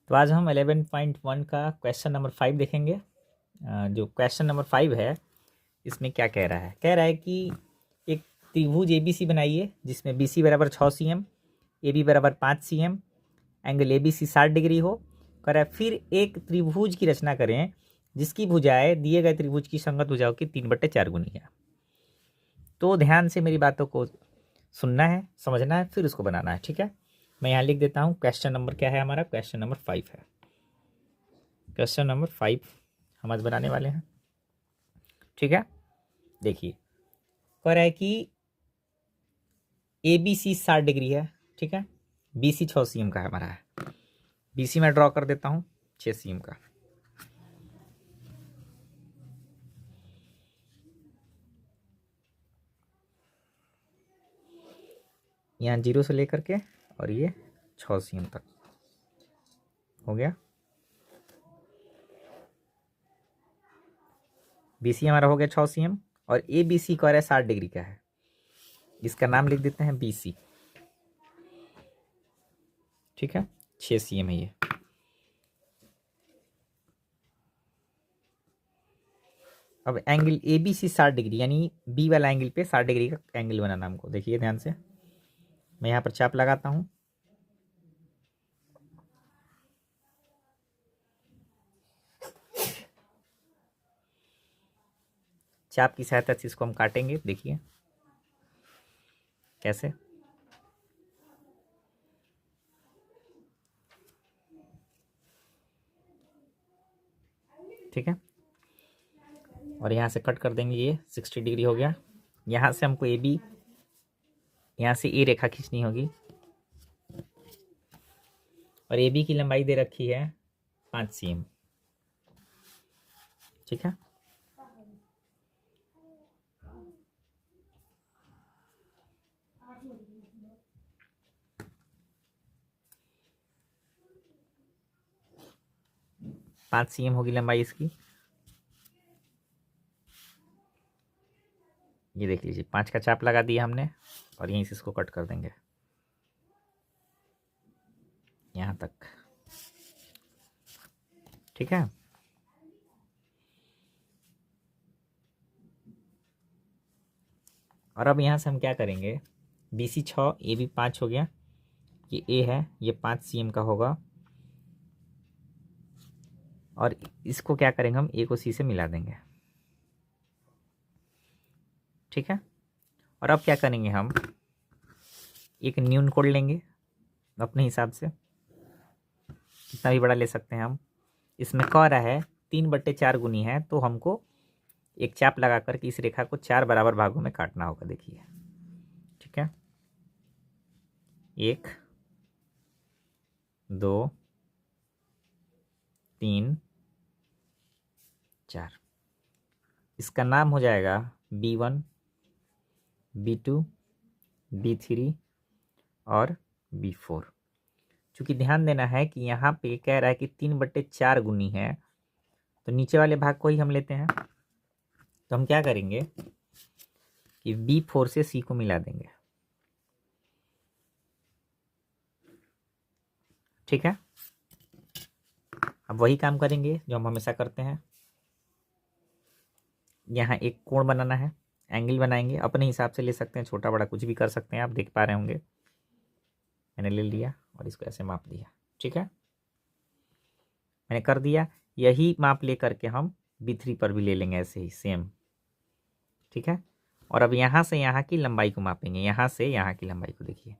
तो आज हम 11.1 का क्वेश्चन नंबर 5 देखेंगे। जो क्वेश्चन नंबर 5 है इसमें क्या कह रहा है? कह रहा है कि एक त्रिभुज ABC बनाइए जिसमें BC बराबर 6 cm, AB बराबर 5 cm, एंगल ABC 60 डिग्री हो। कह रहा है फिर एक त्रिभुज की रचना करें जिसकी भुजाएं दिए गए त्रिभुज की संगत भुजाओं की 3/4 गुनी है। तो ध्यान से मेरी बातों को सुनना है, समझना है, फिर उसको बनाना है। ठीक है, मैं यहाँ लिख देता हूँ। क्वेश्चन नंबर क्या है हमारा? क्वेश्चन नंबर 5 है। क्वेश्चन नंबर 5 हम आज बनाने वाले हैं। ठीक है, देखिए कह रहा है कि ABC 60 डिग्री है। ठीक है, BC 6 cm का है हमारा है। BC में ड्रॉ कर देता हूँ 6 cm का। यहाँ 0 से लेकर के और ये 6 cm तक हो गया। BC हमारा हो गया 6 cm और ABC कह रहा है 60 डिग्री का है। इसका नाम लिख देते हैं BC। ठीक है, 6 cm है ये। अब एंगल ABC 60 डिग्री यानी B वाला एंगल पे 60 डिग्री का एंगल बनाना हमको। देखिए ध्यान से, मैं यहाँ पर चाप लगाता हूँ। चाप की सहायता से इसको हम काटेंगे। देखिए कैसे। ठीक है, और यहाँ से कट कर देंगे। ये 60 डिग्री हो गया। यहाँ से हमको AB, यहाँ से ए रेखा खींचनी होगी और AB की लंबाई दे रखी है 5 cm। ठीक है, पाँच cm होगी लंबाई इसकी। ये देख लीजिए, 5 का चाप लगा दिया हमने और यहीं से इसको कट कर देंगे यहाँ तक। ठीक है, और अब यहाँ से हम क्या करेंगे? BC 6, AB 5 हो गया। ये A है, ये 5 cm का होगा और इसको क्या करेंगे हम? A को C से मिला देंगे। ठीक है, और अब क्या करेंगे हम? एक न्यून कोड लेंगे अपने हिसाब से, कितना भी बड़ा ले सकते हैं हम। इसमें कह रहा है 3/4 गुनी है, तो हमको एक चाप लगा करके इस रेखा को 4 बराबर भागों में काटना होगा। देखिए, ठीक है, 1 2 3 4। इसका नाम हो जाएगा B1, B2, B3 और B4। चूंकि ध्यान देना है कि यहाँ पे कह रहा है कि 3/4 गुनी है, तो नीचे वाले भाग को ही हम लेते हैं। तो हम क्या करेंगे कि B4 से C को मिला देंगे। ठीक है, अब वही काम करेंगे जो हम हमेशा करते हैं। यहाँ एक कोण बनाना है, एंगल बनाएंगे। अपने हिसाब से ले सकते हैं, छोटा बड़ा कुछ भी कर सकते हैं। आप देख पा रहे होंगे, मैंने ले लिया और इसको ऐसे माप दिया। ठीक है, मैंने कर दिया। यही माप ले करके हम B3 पर भी ले लेंगे ऐसे ही सेम। ठीक है, और अब यहाँ से यहाँ की लंबाई को मापेंगे। यहाँ से यहाँ की लंबाई को देखिए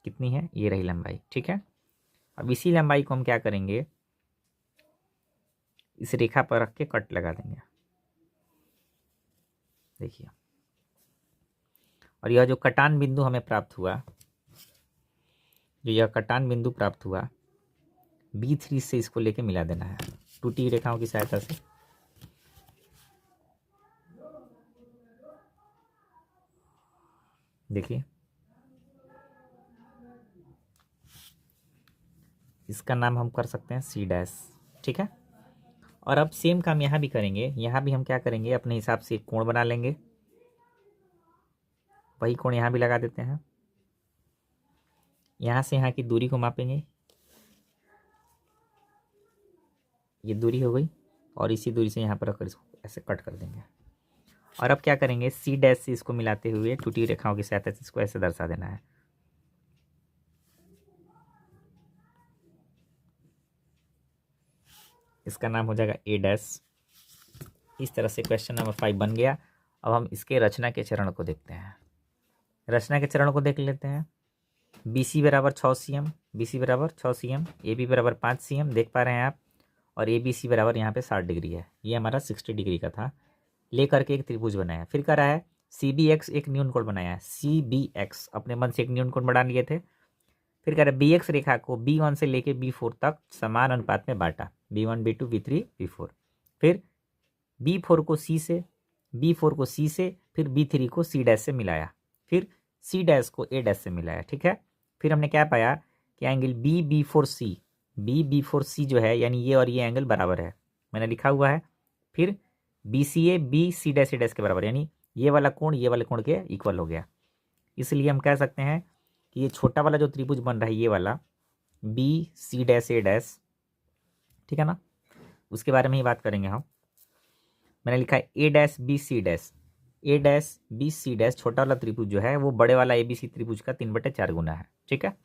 कितनी है, ये रही लंबाई। ठीक है, अब इसी लंबाई को हम क्या करेंगे? इस रेखा पर रख के कट लगा देंगे। देखिए, और यह जो कटान बिंदु हमें प्राप्त हुआ, जो यह कटान बिंदु प्राप्त हुआ, B3 से इसको लेके मिला देना है टूटी रेखाओं की सहायता से। देखिए, इसका नाम हम कर सकते हैं C'। ठीक है, और अब सेम काम यहाँ भी करेंगे। यहाँ भी हम क्या करेंगे? अपने हिसाब से एक कोण बना लेंगे। वही कोण यहाँ भी लगा देते हैं। यहाँ से यहाँ की दूरी को मापेंगे। ये दूरी हो गई और इसी दूरी से यहाँ पर रखकर इसको ऐसे कट कर देंगे। और अब क्या करेंगे, सी डैश से इसको मिलाते हुए टूटी रेखाओं की सहायता से इसको ऐसे दर्शा देना है। इसका नाम हो जाएगा ए डैश। इस तरह से क्वेश्चन नंबर 5 बन गया। अब हम इसके रचना के चरण को देखते हैं। रचना के चरण को देख लेते हैं। बी सी बराबर 6 cm, बी सी बराबर 6 cm, ए बी बराबर 5 cm, देख पा रहे हैं आप। और ए बी सी बराबर यहाँ पे 60 डिग्री है, ये हमारा 60 डिग्री का था। लेकर के एक त्रिभुज बनाया। फिर कह रहा है सी बी एक्स एक न्यून कोण बनाया है। सी बी एक्स अपने मन से एक न्यून कोण बना लिए थे। फिर कह रहा है बी एक्स रेखा को B1 से लेके B4 तक समान अनुपात में बांटा, B1 B2 B3 B4। फिर B4 को C से, B4 को C से, फिर B3 को C डैश से मिलाया, फिर C डैश को A डैश से मिलाया। ठीक है। फिर हमने क्या पाया कि एंगल B4C, B4C जो है यानी ये और ये एंगल बराबर है, मैंने लिखा हुआ है। फिर BCA BC dash A dash के बराबर, यानी ये वाला कोण ये वाले कोण के इक्वल हो गया। इसलिए हम कह सकते हैं कि ये छोटा वाला जो त्रिभुज बन रहा है ये वाला BC डैश A डैश, ठीक है ना, उसके बारे में ही बात करेंगे हम। मैंने लिखा है A dash BC dash, A dash BC dash छोटा वाला त्रिभुज जो है वो बड़े वाला ABC त्रिभुज का 3/4 गुना है। ठीक है।